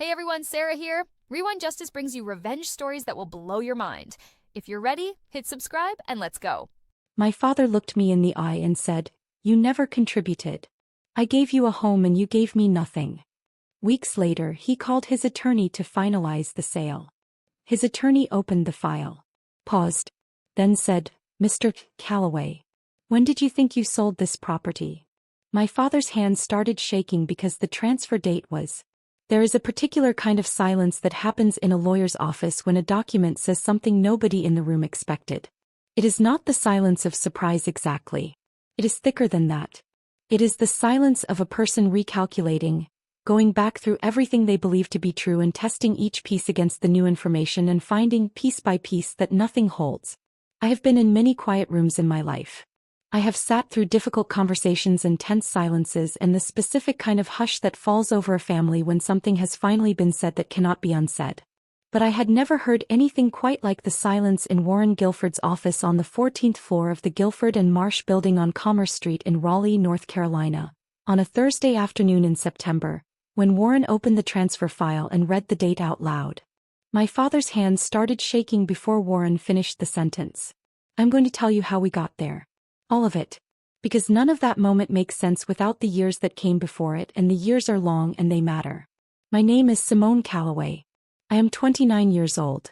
Hey everyone, Sarah here. Rewind Justice brings you revenge stories that will blow your mind. If you're ready, hit subscribe and let's go. My father looked me in the eye and said, "You never contributed. I gave you a home and you gave me nothing." Weeks later, he called his attorney to finalize the sale. His attorney opened the file, paused, then said, "Mr. Calloway, when did you think you sold this property?" My father's hands started shaking because the transfer date was. There is a particular kind of silence that happens in a lawyer's office when a document says something nobody in the room expected. It is not the silence of surprise exactly. It is thicker than that. It is the silence of a person recalculating, going back through everything they believe to be true and testing each piece against the new information and finding piece by piece that nothing holds. I have been in many quiet rooms in my life. I have sat through difficult conversations and tense silences and the specific kind of hush that falls over a family when something has finally been said that cannot be unsaid. But I had never heard anything quite like the silence in Warren Guilford's office on the 14th floor of the Guilford and Marsh building on Commerce Street in Raleigh, North Carolina, on a Thursday afternoon in September, when Warren opened the transfer file and read the date out loud. My father's hands started shaking before Warren finished the sentence. "I'm going to tell you how we got there. All of it. Because none of that moment makes sense without the years that came before it, and the years are long and they matter. My name is Simone Calloway. I am 29 years old.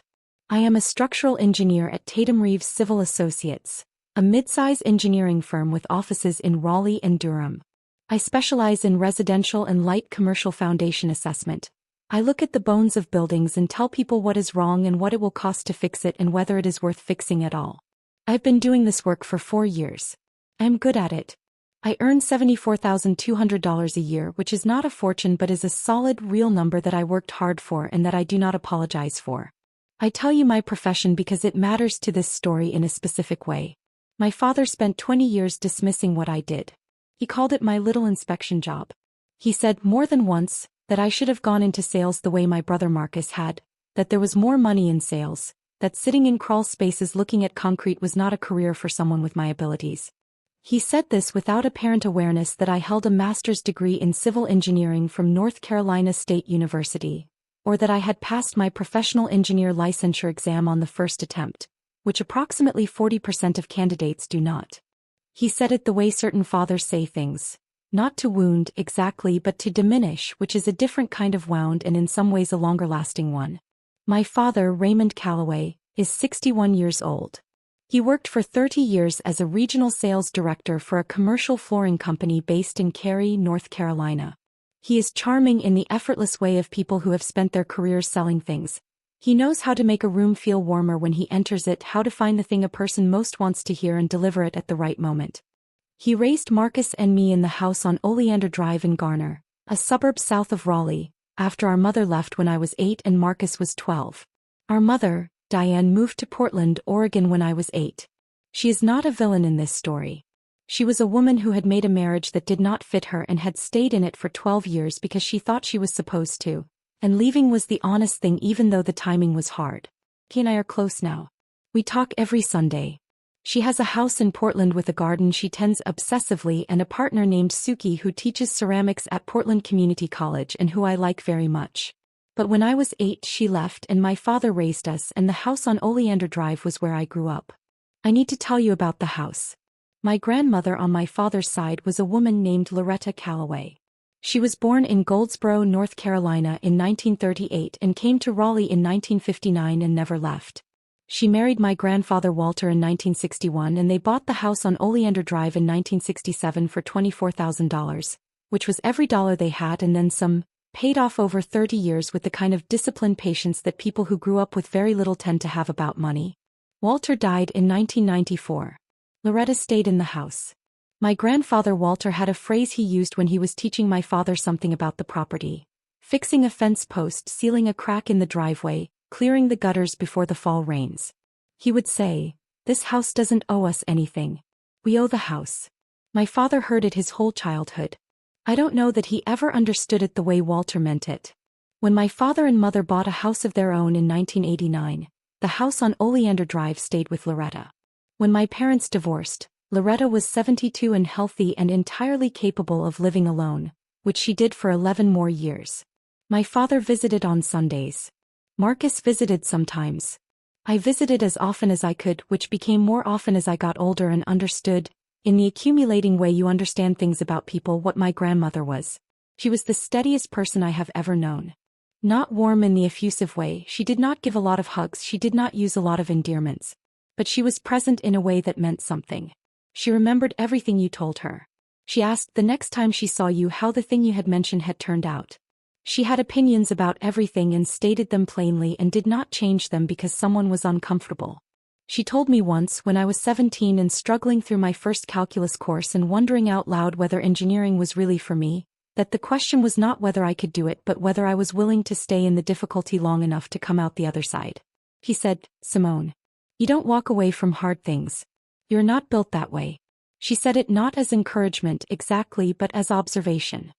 I am a structural engineer at Tatum Reeves Civil Associates, a mid-size engineering firm with offices in Raleigh and Durham. I specialize in residential and light commercial foundation assessment. I look at the bones of buildings and tell people what is wrong and what it will cost to fix it and whether it is worth fixing at all. I've been doing this work for 4 years. I am good at it. I earn $74,200 a year, which is not a fortune but is a solid, real number that I worked hard for and that I do not apologize for. I tell you my profession because it matters to this story in a specific way. My father spent 20 years dismissing what I did. He called it my little inspection job. He said more than once that I should have gone into sales the way my brother Marcus had, that there was more money in sales, that sitting in crawl spaces looking at concrete was not a career for someone with my abilities. He said this without apparent awareness that I held a master's degree in civil engineering from North Carolina State University, or that I had passed my professional engineer licensure exam on the first attempt, which approximately 40% of candidates do not. He said it the way certain fathers say things, not to wound exactly but to diminish, which is a different kind of wound and in some ways a longer-lasting one. My father, Raymond Calloway, is 61 years old. He worked for 30 years as a regional sales director for a commercial flooring company based in Cary, North Carolina. He is charming in the effortless way of people who have spent their careers selling things. He knows how to make a room feel warmer when he enters it, how to find the thing a person most wants to hear and deliver it at the right moment. He raised Marcus and me in the house on Oleander Drive in Garner, a suburb south of Raleigh, after our mother left when I was 8 and Marcus was 12. Our mother, Diane, moved to Portland, Oregon when I was 8. She is not a villain in this story. She was a woman who had made a marriage that did not fit her and had stayed in it for 12 years because she thought she was supposed to, and leaving was the honest thing even though the timing was hard. He and I are close now. We talk every Sunday. She has a house in Portland with a garden she tends obsessively and a partner named Suki who teaches ceramics at Portland Community College and who I like very much. But when I was 8 she left and my father raised us, and the house on Oleander Drive was where I grew up. I need to tell you about the house. My grandmother on my father's side was a woman named Loretta Calloway. She was born in Goldsboro, North Carolina in 1938 and came to Raleigh in 1959 and never left. She married my grandfather Walter in 1961 and they bought the house on Oleander Drive in 1967 for $24,000, which was every dollar they had and then some, paid off over 30 years with the kind of disciplined patience that people who grew up with very little tend to have about money. Walter died in 1994. Loretta stayed in the house. My grandfather Walter had a phrase he used when he was teaching my father something about the property: fixing a fence post, sealing a crack in the driveway, clearing the gutters before the fall rains. He would say, "This house doesn't owe us anything. We owe the house." My father heard it his whole childhood. I don't know that he ever understood it the way Walter meant it. When my father and mother bought a house of their own in 1989, the house on Oleander Drive stayed with Loretta. When my parents divorced, Loretta was 72 and healthy and entirely capable of living alone, which she did for 11 more years. My father visited on Sundays. Marcus visited sometimes. I visited as often as I could, which became more often as I got older and understood, in the accumulating way you understand things about people, what my grandmother was. She was the steadiest person I have ever known. Not warm in the effusive way, she did not give a lot of hugs, she did not use a lot of endearments. But she was present in a way that meant something. She remembered everything you told her. She asked the next time she saw you how the thing you had mentioned had turned out. She had opinions about everything and stated them plainly and did not change them because someone was uncomfortable. She told me once, when I was 17 and struggling through my first calculus course and wondering out loud whether engineering was really for me, that the question was not whether I could do it but whether I was willing to stay in the difficulty long enough to come out the other side. He said, "Simone, you don't walk away from hard things. You're not built that way." She said it not as encouragement exactly but as observation.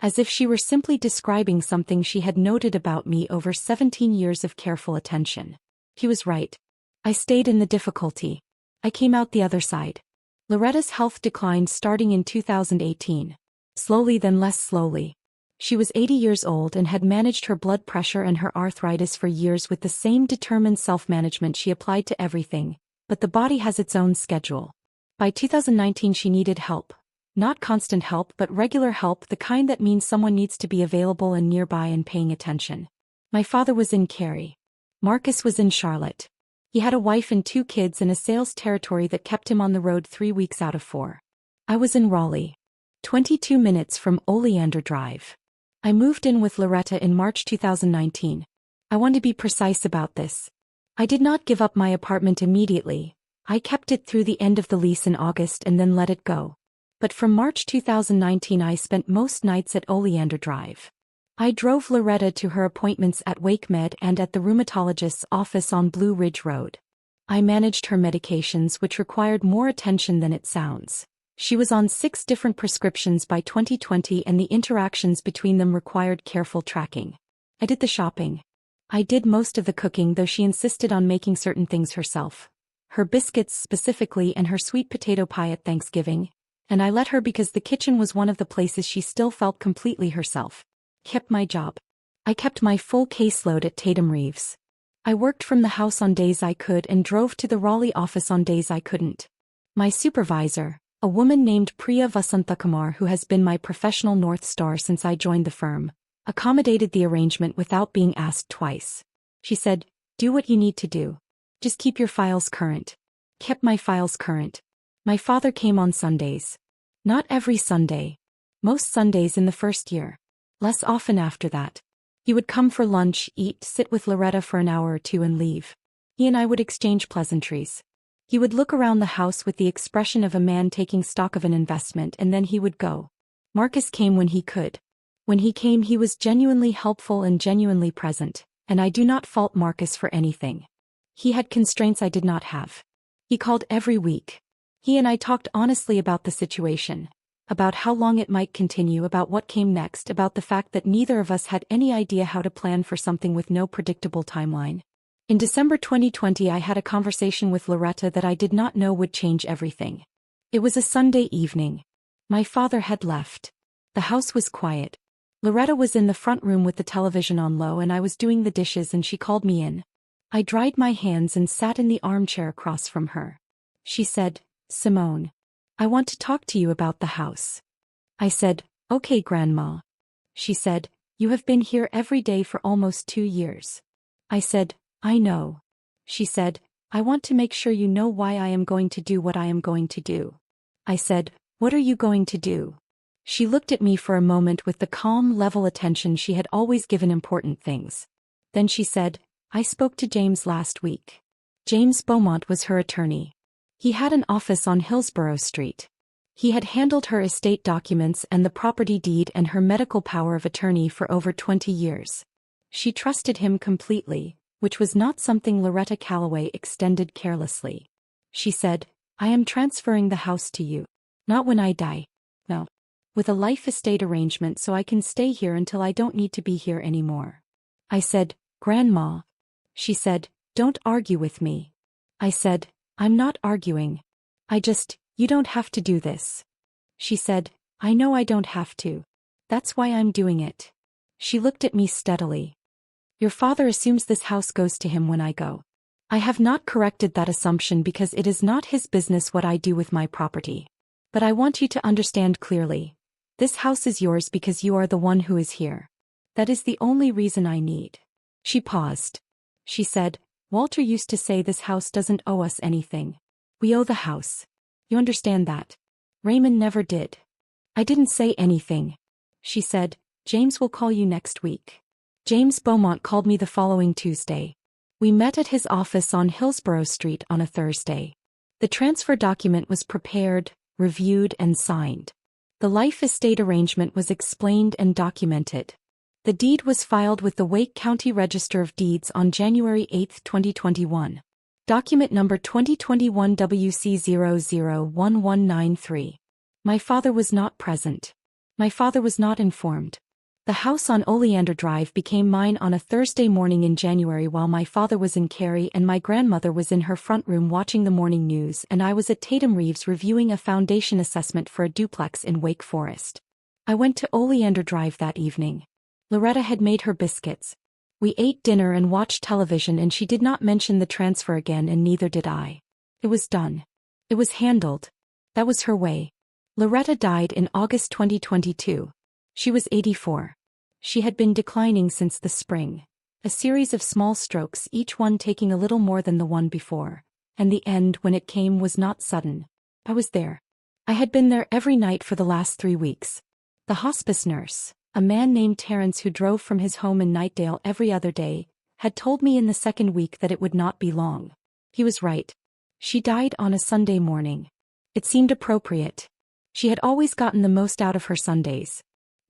As if she were simply describing something she had noted about me over 17 years of careful attention. He was right. I stayed in the difficulty. I came out the other side. Loretta's health declined starting in 2018. Slowly then less slowly. She was 80 years old and had managed her blood pressure and her arthritis for years with the same determined self-management she applied to everything, but the body has its own schedule. By 2019 she needed help. Not constant help but regular help, the kind that means someone needs to be available and nearby and paying attention. My father was in Cary. Marcus was in Charlotte. He had a wife and 2 kids and a sales territory that kept him on the road 3 weeks out of 4. I was in Raleigh. 22 minutes from Oleander Drive. I moved in with Loretta in March 2019. I want to be precise about this. I did not give up my apartment immediately. I kept it through the end of the lease in August and then let it go. But from March 2019 I spent most nights at Oleander Drive. I drove Loretta to her appointments at WakeMed and at the rheumatologist's office on Blue Ridge Road. I managed her medications, which required more attention than it sounds. She was on 6 different prescriptions by 2020 and the interactions between them required careful tracking. I did the shopping. I did most of the cooking, though she insisted on making certain things herself. Her biscuits specifically and her sweet potato pie at Thanksgiving. And I let her because the kitchen was one of the places she still felt completely herself. Kept my job. I kept my full caseload at Tatum Reeves. I worked from the house on days I could and drove to the Raleigh office on days I couldn't. My supervisor, a woman named Priya Vasanthakumar, who has been my professional North Star since I joined the firm, accommodated the arrangement without being asked twice. She said, "Do what you need to do. Just keep your files current." Kept my files current. My father came on Sundays. Not every Sunday. Most Sundays in the first year. Less often after that. He would come for lunch, eat, sit with Loretta for an hour or 2 and leave. He and I would exchange pleasantries. He would look around the house with the expression of a man taking stock of an investment and then he would go. Marcus came when he could. When he came he was genuinely helpful and genuinely present, and I do not fault Marcus for anything. He had constraints I did not have. He called every week. He and I talked honestly about the situation, about how long it might continue, about what came next, about the fact that neither of us had any idea how to plan for something with no predictable timeline. In December 2020 I had a conversation with Loretta that I did not know would change everything. It was a Sunday evening. My father had left. The house was quiet. Loretta was in the front room with the television on low and I was doing the dishes and she called me in. I dried my hands and sat in the armchair across from her. She said, "Simone, I want to talk to you about the house." I said, "Okay, Grandma." She said, "You have been here every day for almost 2 years." I said, "I know." She said, "I want to make sure you know why I am going to do what I am going to do." I said, "What are you going to do?" She looked at me for a moment with the calm, level attention she had always given important things. Then she said, "I spoke to James last week." James Beaumont was her attorney. He had an office on Hillsborough Street. He had handled her estate documents and the property deed and her medical power of attorney for over 20 years. She trusted him completely, which was not something Loretta Calloway extended carelessly. She said, "I am transferring the house to you. Not when I die. No. With a life estate arrangement so I can stay here until I don't need to be here anymore." I said, "Grandma." She said, "Don't argue with me." I said, "I'm not arguing. You don't have to do this." She said, "I know I don't have to. That's why I'm doing it." She looked at me steadily. Your father assumes this house goes to him when I go. I have not corrected that assumption because it is not his business what I do with my property. But I want you to understand clearly. This house is yours because you are the one who is here. That is the only reason I need. She paused. She said, Walter used to say this house doesn't owe us anything. We owe the house. You understand that? Raymond never did. I didn't say anything. She said, James will call you next week. James Beaumont called me the following Tuesday. We met at his office on Hillsborough Street on a Thursday. The transfer document was prepared, reviewed and signed. The life estate arrangement was explained and documented. The deed was filed with the Wake County Register of Deeds on January 8, 2021. Document number 2021 WC001193. My father was not present. My father was not informed. The house on Oleander Drive became mine on a Thursday morning in January while my father was in Cary and my grandmother was in her front room watching the morning news and I was at Tatum Reeves reviewing a foundation assessment for a duplex in Wake Forest. I went to Oleander Drive that evening. Loretta had made her biscuits. We ate dinner and watched television and she did not mention the transfer again and neither did I. It was done. It was handled. That was her way. Loretta died in August 2022. She was 84. She had been declining since the spring. A series of small strokes, each one taking a little more than the one before. And the end, when it came, was not sudden. I was there. I had been there every night for the last 3 weeks. The hospice nurse, a man named Terrence who drove from his home in Nightdale every other day, had told me in the second week that it would not be long. He was right. She died on a Sunday morning. It seemed appropriate. She had always gotten the most out of her Sundays.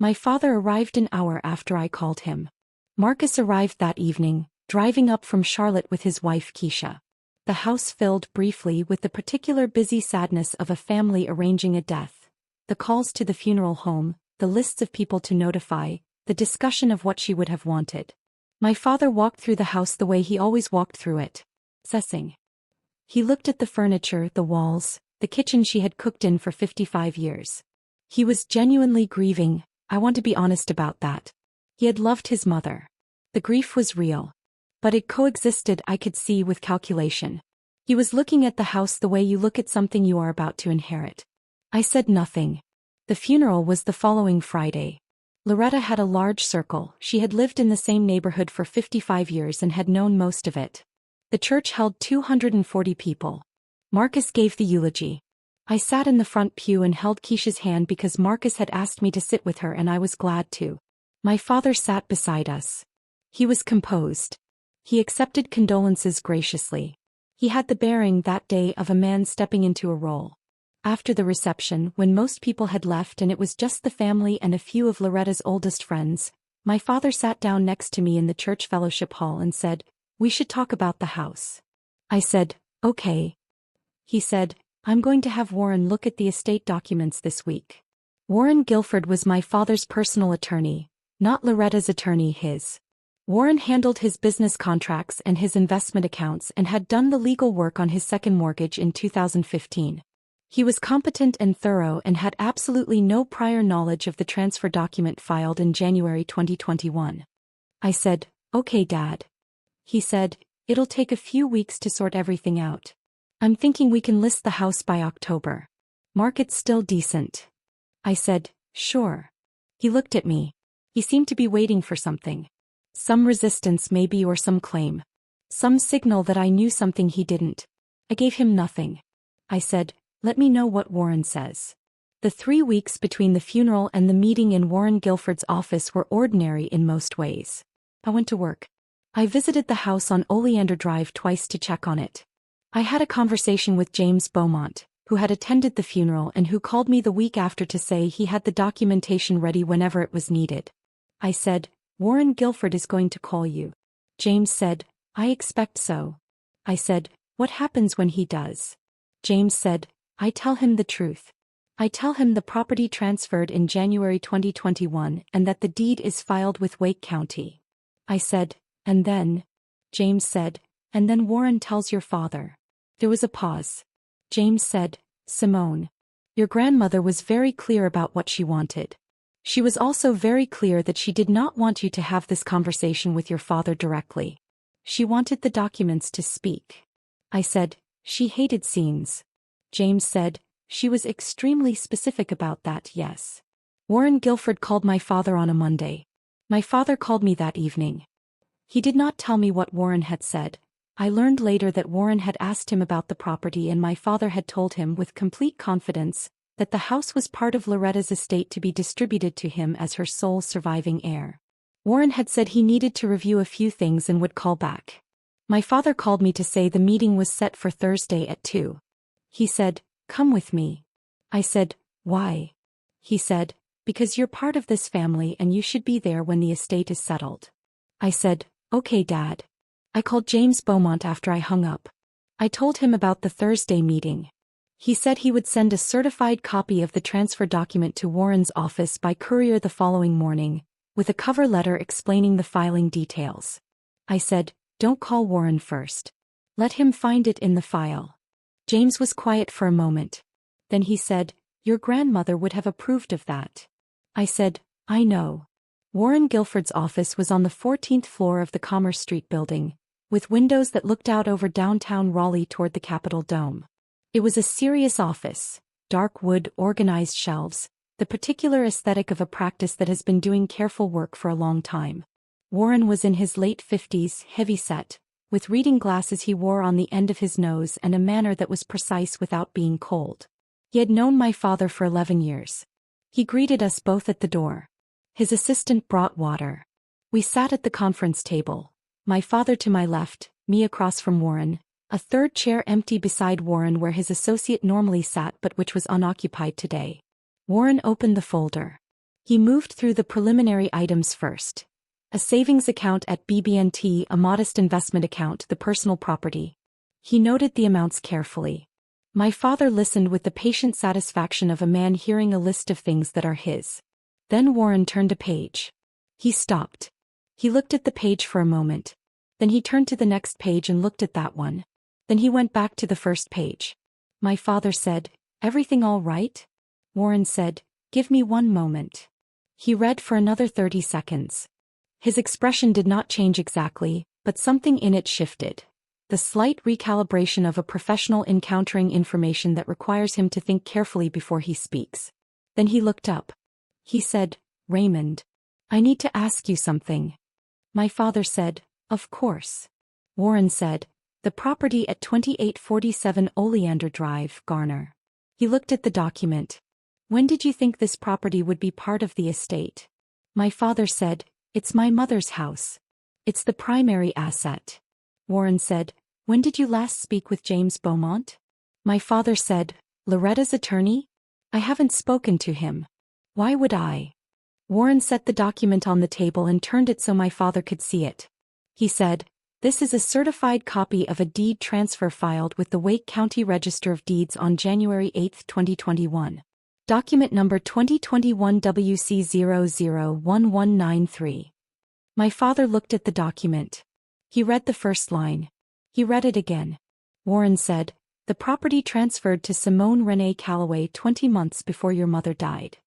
My father arrived an hour after I called him. Marcus arrived that evening, driving up from Charlotte with his wife Keisha. The house filled briefly with the particular busy sadness of a family arranging a death, the calls to the funeral home, the lists of people to notify, the discussion of what she would have wanted. My father walked through the house the way he always walked through it, assessing. He looked at the furniture, the walls, the kitchen she had cooked in for 55 years. He was genuinely grieving. I want to be honest about that. He had loved his mother. The grief was real. But it coexisted, I could see, with calculation. He was looking at the house the way you look at something you are about to inherit. I said nothing. The funeral was the following Friday. Loretta had a large circle. She had lived in the same neighborhood for 55 years and had known most of it. The church held 240 people. Marcus gave the eulogy. I sat in the front pew and held Keisha's hand because Marcus had asked me to sit with her and I was glad to. My father sat beside us. He was composed. He accepted condolences graciously. He had the bearing that day of a man stepping into a role. After the reception, when most people had left and it was just the family and a few of Loretta's oldest friends, my father sat down next to me in the church fellowship hall and said, "We should talk about the house." I said, "Okay." He said, "I'm going to have Warren look at the estate documents this week." Warren Guilford was my father's personal attorney, not Loretta's attorney, his. Warren handled his business contracts and his investment accounts and had done the legal work on his second mortgage in 2015. He was competent and thorough and had absolutely no prior knowledge of the transfer document filed in January 2021. I said, "Okay, Dad." He said, "It'll take a few weeks to sort everything out. I'm thinking we can list the house by October. Market's still decent." I said, "Sure." He looked at me. He seemed to be waiting for something. Some resistance maybe, or some claim. Some signal that I knew something he didn't. I gave him nothing. I said, "Let me know what Warren says." The 3 weeks between the funeral and the meeting in Warren Guilford's office were ordinary in most ways. I went to work. I visited the house on Oleander Drive twice to check on it. I had a conversation with James Beaumont, who had attended the funeral and who called me the week after to say he had the documentation ready whenever it was needed. I said, "Warren Guilford is going to call you." James said, "I expect so." I said, "What happens when he does?" James said, "I tell him the truth. I tell him the property transferred in January 2021 and that the deed is filed with Wake County." I said, "And then?" James said, "And then Warren tells your father." There was a pause. James said, "Simone, your grandmother was very clear about what she wanted. She was also very clear that she did not want you to have this conversation with your father directly. She wanted the documents to speak. I said, she hated scenes. James said, she was extremely specific about that, yes. Warren Guilford called my father on a Monday. My father called me that evening. He did not tell me what Warren had said. I learned later that Warren had asked him about the property and my father had told him with complete confidence that the house was part of Loretta's estate to be distributed to him as her sole surviving heir. Warren had said he needed to review a few things and would call back. My father called me to say the meeting was set for Thursday at 2. He said, come with me. I said, why? He said, because you're part of this family and you should be there when the estate is settled. I said, okay, Dad. I called James Beaumont after I hung up. I told him about the Thursday meeting. He said he would send a certified copy of the transfer document to Warren's office by courier the following morning, with a cover letter explaining the filing details. I said, don't call Warren first. Let him find it in the file. James was quiet for a moment. Then he said, your grandmother would have approved of that. I said, I know. Warren Guilford's office was on the 14th floor of the Commerce Street building, with windows that looked out over downtown Raleigh toward the Capitol Dome. It was a serious office, dark wood, organized shelves, the particular aesthetic of a practice that has been doing careful work for a long time. Warren was in his late 50s, heavy-set, with reading glasses he wore on the end of his nose and a manner that was precise without being cold. He had known my father for 11 years. He greeted us both at the door. His assistant brought water. We sat at the conference table, my father to my left, me across from Warren, a third chair empty beside Warren where his associate normally sat but which was unoccupied today. Warren opened the folder. He moved through the preliminary items first. A savings account at BB&T, a modest investment account, the personal property. He noted the amounts carefully. My father listened with the patient satisfaction of a man hearing a list of things that are his. Then Warren turned a page. He stopped. He looked at the page for a moment. Then he turned to the next page and looked at that one. Then he went back to the first page. My father said, everything all right? Warren said, give me one moment. He read for another 30 seconds. His expression did not change exactly, but something in it shifted. The slight recalibration of a professional encountering information that requires him to think carefully before he speaks. Then he looked up. He said, Raymond, I need to ask you something. My father said, of course. Warren said, the property at 2847 Oleander Drive, Garner. He looked at the document. When did you think this property would be part of the estate? My father said, it's my mother's house. It's the primary asset. Warren said, when did you last speak with James Beaumont? My father said, Loretta's attorney? I haven't spoken to him. Why would I? Warren set the document on the table and turned it so my father could see it. He said, this is a certified copy of a deed transfer filed with the Wake County Register of Deeds on January 8, 2021. Document number 2021 WC001193. My father looked at the document. He read the first line. He read it again. Warren said, the property transferred to Simone Renee Calloway 20 months before your mother died.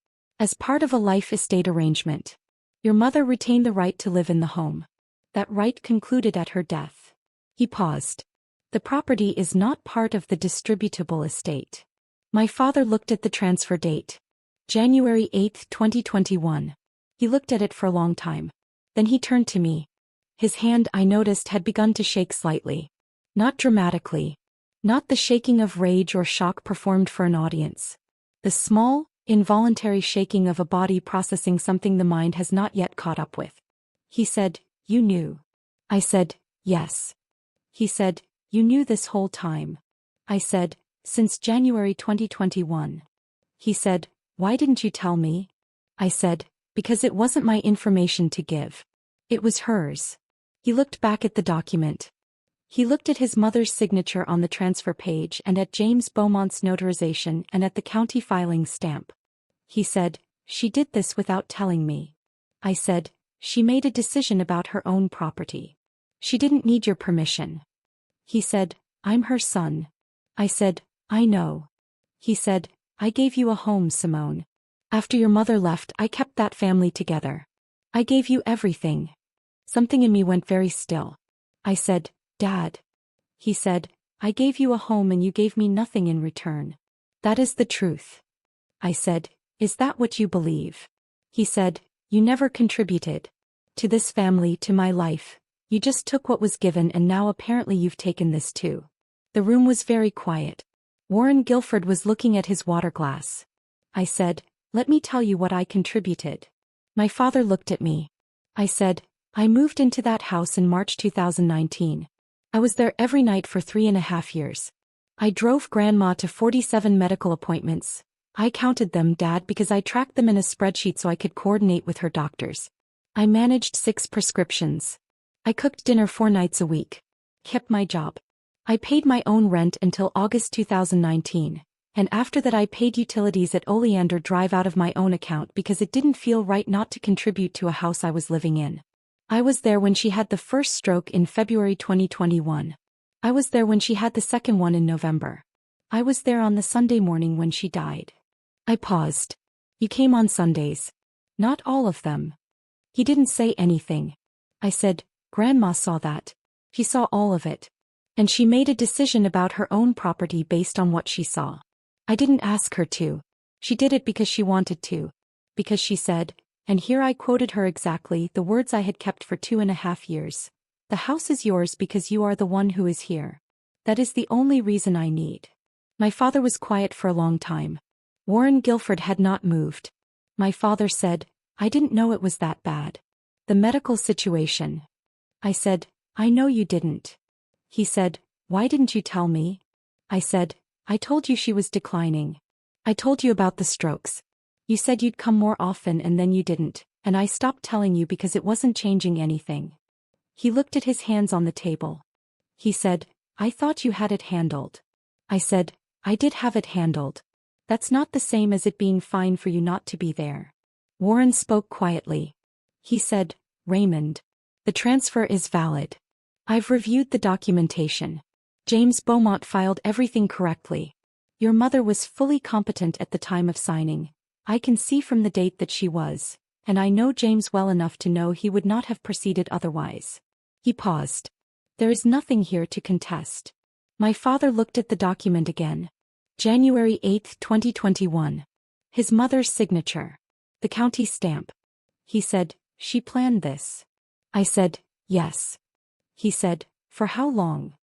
As part of a life estate arrangement. Your mother retained the right to live in the home. That right concluded at her death. He paused. The property is not part of the distributable estate. My father looked at the transfer date. January 8, 2021. He looked at it for a long time. Then he turned to me. His hand, I noticed, had begun to shake slightly. Not dramatically. Not the shaking of rage or shock performed for an audience. The small, involuntary shaking of a body processing something the mind has not yet caught up with. He said, you knew. I said, yes. He said, you knew this whole time. I said, since January 2021. He said, why didn't you tell me? I said, because it wasn't my information to give. It was hers. He looked back at the document. He looked at his mother's signature on the transfer page and at James Beaumont's notarization and at the county filing stamp. He said, she did this without telling me. I said, she made a decision about her own property. She didn't need your permission. He said, I'm her son. I said, I know. He said, I gave you a home, Simone. After your mother left, I kept that family together. I gave you everything. Something in me went very still. I said, Dad. He said, I gave you a home and you gave me nothing in return. That is the truth. I said, is that what you believe? He said, you never contributed to this family, to my life. You just took what was given and now apparently you've taken this too. The room was very quiet. Warren Guilford was looking at his water glass. I said, let me tell you what I contributed. My father looked at me. I said, I moved into that house in March 2019. I was there every night for 3.5 years. I drove Grandma to 47 medical appointments. I counted them, Dad, because I tracked them in a spreadsheet so I could coordinate with her doctors. I managed 6 prescriptions. I cooked dinner 4 nights a week. Kept my job. I paid my own rent until August 2019, and after that I paid utilities at Oleander Drive out of my own account because it didn't feel right not to contribute to a house I was living in. I was there when she had the first stroke in February 2021. I was there when she had the second one in November. I was there on the Sunday morning when she died. I paused. You came on Sundays. Not all of them. He didn't say anything. I said, Grandma saw that. She saw all of it. And she made a decision about her own property based on what she saw. I didn't ask her to. She did it because she wanted to. Because she said, and here I quoted her exactly, the words I had kept for 2.5 years. The house is yours because you are the one who is here. That is the only reason I need. My father was quiet for a long time. Warren Guilford had not moved. My father said, I didn't know it was that bad. The medical situation. I said, I know you didn't. He said, why didn't you tell me? I said, I told you she was declining. I told you about the strokes. You said you'd come more often and then you didn't, and I stopped telling you because it wasn't changing anything. He looked at his hands on the table. He said, I thought you had it handled. I said, I did have it handled. That's not the same as it being fine for you not to be there. Warren spoke quietly. He said, Raymond, the transfer is valid. I've reviewed the documentation. James Beaumont filed everything correctly. Your mother was fully competent at the time of signing. I can see from the date that she was, and I know James well enough to know he would not have proceeded otherwise. He paused. There is nothing here to contest. My father looked at the document again. January 8, 2021. His mother's signature. The county stamp. He said, she planned this. I said, yes. He said, for how long?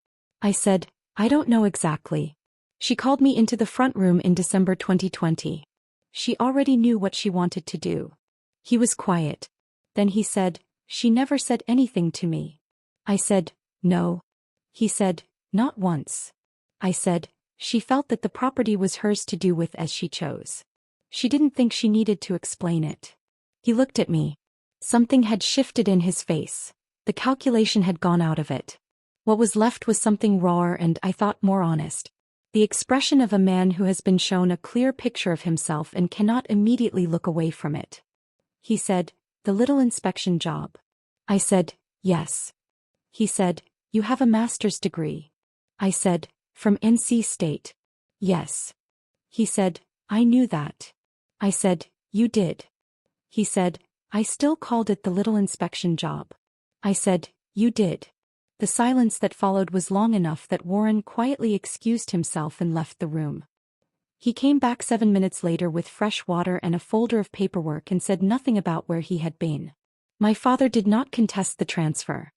I said, I don't know exactly. She called me into the front room in December 2020. She already knew what she wanted to do. He was quiet. Then he said, she never said anything to me. I said, no. He said, not once. I said, she felt that the property was hers to do with as she chose. She didn't think she needed to explain it. He looked at me. Something had shifted in his face. The calculation had gone out of it. What was left was something rawer and, I thought, more honest. The expression of a man who has been shown a clear picture of himself and cannot immediately look away from it. He said, the little inspection job. I said, yes. He said, you have a master's degree. I said, from NC State. Yes. He said, I knew that. I said, you did. He said, I still called it the little inspection job. I said, you did. The silence that followed was long enough that Warren quietly excused himself and left the room. He came back 7 minutes later with fresh water and a folder of paperwork and said nothing about where he had been. My father did not contest the transfer.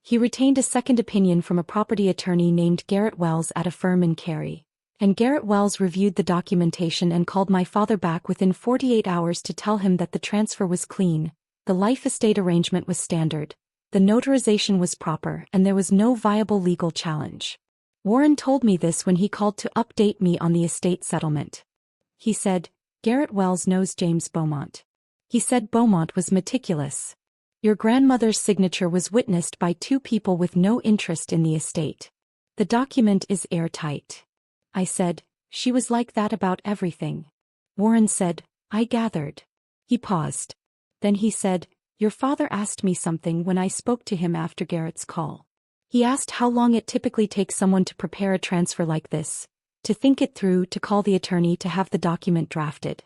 He retained a second opinion from a property attorney named Garrett Wells at a firm in Cary, and Garrett Wells reviewed the documentation and called my father back within 48 hours to tell him that the transfer was clean, the life estate arrangement was standard, the notarization was proper, and there was no viable legal challenge. Warren told me this when he called to update me on the estate settlement. He said, Garrett Wells knows James Beaumont. He said Beaumont was meticulous. Your grandmother's signature was witnessed by 2 people with no interest in the estate. The document is airtight. I said, she was like that about everything. Warren said, I gathered. He paused. Then he said, your father asked me something when I spoke to him after Garrett's call. He asked how long it typically takes someone to prepare a transfer like this, to think it through, to call the attorney, to have the document drafted.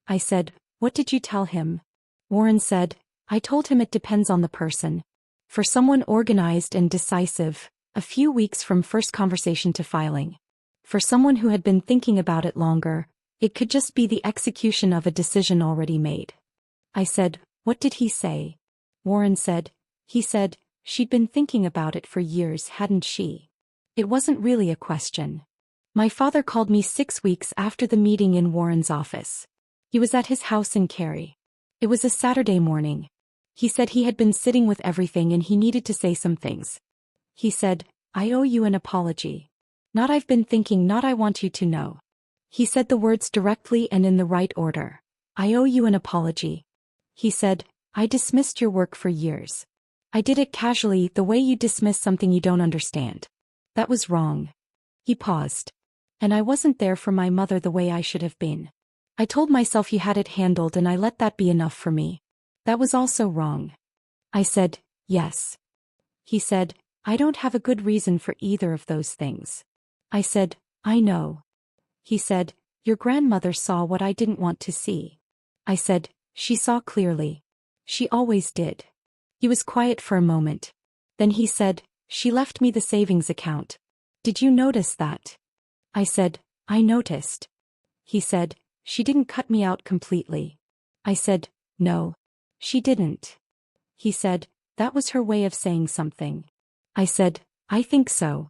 I said, What did you tell him? Warren said, I told him it depends on the person. For someone organized and decisive, a few weeks from first conversation to filing. For someone who had been thinking about it longer, it could just be the execution of a decision already made. I said, what did he say? Warren said, he said, she'd been thinking about it for years, hadn't she? It wasn't really a question. My father called me 6 weeks after the meeting in Warren's office. He was at his house in Cary. It was a Saturday morning. He said he had been sitting with everything and he needed to say some things. He said, I owe you an apology. Not I've been thinking, not I want you to know. He said the words directly and in the right order. I owe you an apology. He said, I dismissed your work for years. I did it casually, the way you dismiss something you don't understand. That was wrong. He paused. And I wasn't there for my mother the way I should have been. I told myself you had it handled and I let that be enough for me. That was also wrong. I said, yes. He said, I don't have a good reason for either of those things. I said, I know. He said, your grandmother saw what I didn't want to see. I said, she saw clearly. She always did. He was quiet for a moment. Then he said, she left me the savings account. Did you notice that? I said, I noticed. He said, she didn't cut me out completely. I said, no. She didn't. He said, that was her way of saying something. I said, I think so.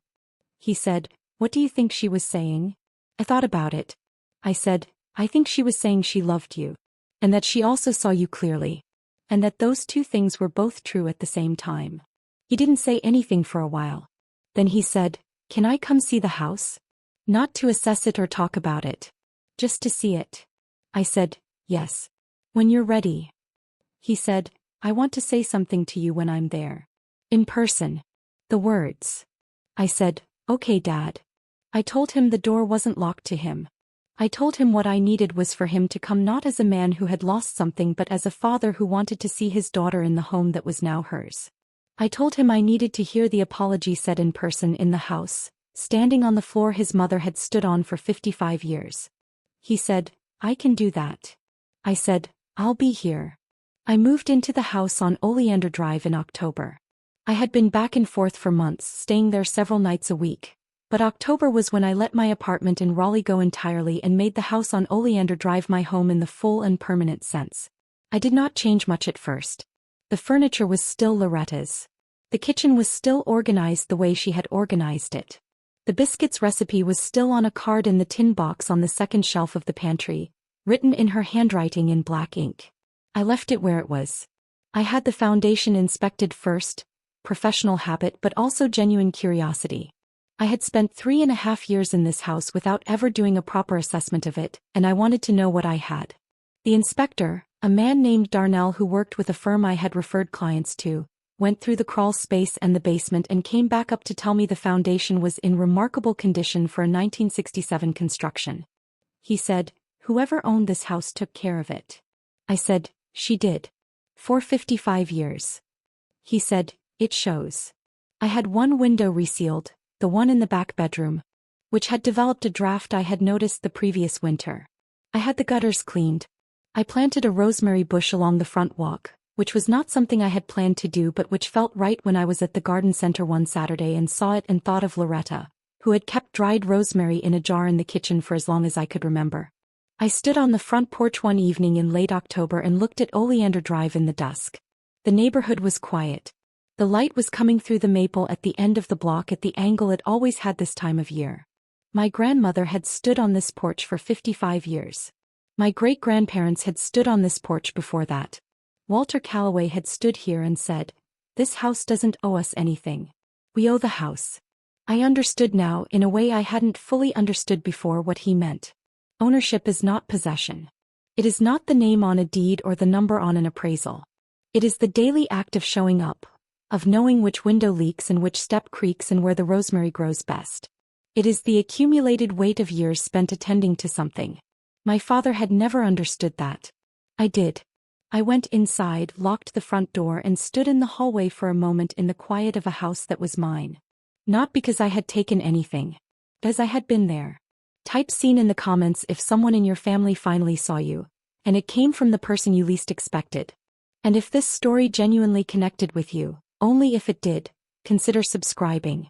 He said, what do you think she was saying? I thought about it. I said, I think she was saying she loved you. And that she also saw you clearly. And that those two things were both true at the same time. He didn't say anything for a while. Then he said, can I come see the house? Not to assess it or talk about it. Just to see it. I said, yes. When you're ready. He said, I want to say something to you when I'm there. In person. The words. I said, okay, Dad. I told him the door wasn't locked to him. I told him what I needed was for him to come not as a man who had lost something but as a father who wanted to see his daughter in the home that was now hers. I told him I needed to hear the apology said in person in the house, standing on the floor his mother had stood on for 55 years. He said, I can do that. I said, I'll be here. I moved into the house on Oleander Drive in October. I had been back and forth for months, staying there several nights a week. But October was when I let my apartment in Raleigh go entirely and made the house on Oleander Drive my home in the full and permanent sense. I did not change much at first. The furniture was still Loretta's. The kitchen was still organized the way she had organized it. The biscuits recipe was still on a card in the tin box on the second shelf of the pantry, written in her handwriting in black ink. I left it where it was. I had the foundation inspected first, professional habit but also genuine curiosity. I had spent 3.5 years in this house without ever doing a proper assessment of it, and I wanted to know what I had. The inspector, a man named Darnell who worked with a firm I had referred clients to, went through the crawl space and the basement and came back up to tell me the foundation was in remarkable condition for a 1967 construction. He said, whoever owned this house took care of it. I said, she did. For 55 years. He said, it shows. I had one window resealed, the one in the back bedroom, which had developed a draft I had noticed the previous winter. I had the gutters cleaned. I planted a rosemary bush along the front walk, which was not something I had planned to do but which felt right when I was at the garden center one Saturday and saw it and thought of Loretta, who had kept dried rosemary in a jar in the kitchen for as long as I could remember. I stood on the front porch one evening in late October and looked at Oleander Drive in the dusk. The neighborhood was quiet. The light was coming through the maple at the end of the block at the angle it always had this time of year. My grandmother had stood on this porch for 55 years. My great-grandparents had stood on this porch before that. Walter Calloway had stood here and said, "This house doesn't owe us anything. We owe the house." I understood now in a way I hadn't fully understood before what he meant. Ownership is not possession. It is not the name on a deed or the number on an appraisal. It is the daily act of showing up, of knowing which window leaks and which step creaks and where the rosemary grows best. It is the accumulated weight of years spent attending to something. My father had never understood that. I did. I went inside, locked the front door and stood in the hallway for a moment in the quiet of a house that was mine. Not because I had taken anything. As I had been there. Type seen in the comments if someone in your family finally saw you. And it came from the person you least expected. And if this story genuinely connected with you, only if it did, consider subscribing.